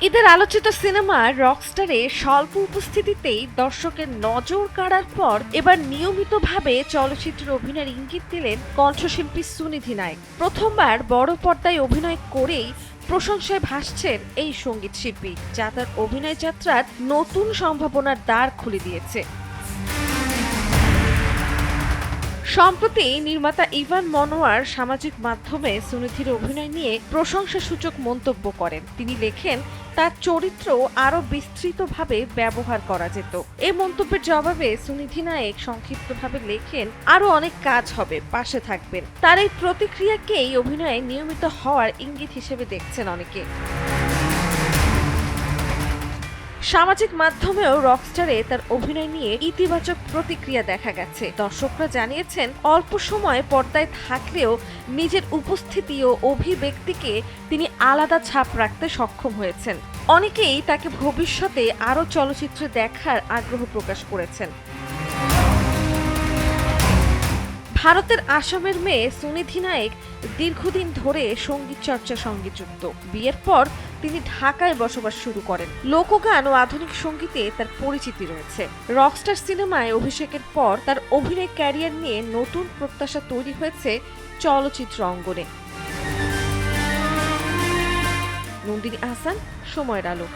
ঈদের আলোচিত সিনেমা রকস্টারে স্বল্প উপস্থিতিতেই দর্শকের নজর কাড়ার পর এবার নিয়মিতভাবে চলচ্চিত্রে অভিনয়ের ইঙ্গিত দিলেন কণ্ঠশিল্পী সুনিধি নায়েক। প্রথমবার বড় পর্দায় অভিনয় করেই প্রশংসায় ভাসছেন এই সঙ্গীত শিল্পী, যা তার অভিনয় যাত্রার নতুন সম্ভাবনার দ্বার খুলে দিয়েছে। সম্প্রতি নির্মাতা ইভান মনোয়ার সামাজিক মাধ্যমে সুনিধির অভিনয় নিয়ে প্রশংসাসূচক মন্তব্য করেন। তিনি লেখেন, তার চরিত্র আরও বিস্তৃতভাবে ব্যবহার করা যেত। এই মন্তব্যের জবাবে সুনিধি নায়েক সংক্ষিপ্তভাবে লেখেন, আরও অনেক কাজ হবে, পাশে থাকবেন। তার এই প্রতিক্রিয়াকেই অভিনয়ে নিয়মিত হওয়ার ইঙ্গিত হিসেবে দেখছেন অনেকে। সামাজিক মাধ্যমেও রকস্টারে তার অভিনয় নিয়ে ইতিবাচক প্রতিক্রিয়া দেখা গেছে। দর্শকরা জানিয়েছেন, অল্প সময় পর্দায় থাকলেও নিজের উপস্থিতি ও অভিব্যক্তিকে তিনি আলাদা ছাপ রাখতে সক্ষম হয়েছেন। অনেকেই তাকে ভবিষ্যতে আরও চলচ্চিত্রে দেখার আগ্রহ প্রকাশ করেছেন। ভারতের আসামের মেয়ে সুনিধি নায়েক দীর্ঘদিন ধরে সঙ্গীত চর্চার সঙ্গে যুক্ত। বিয়ের পর তিনি ঢাকায় বসবাস শুরু করেন। লোকগান ও আধুনিক সঙ্গীতে তার পরিচিতি রয়েছে। রকস্টার সিনেমায় অভিষেকের পর তার অভিনয় ক্যারিয়ার নিয়ে নতুন প্রত্যাশা তৈরি হয়েছে চলচ্চিত্র অঙ্গনে। নন্দিনী আহসান, সময়ের আলো।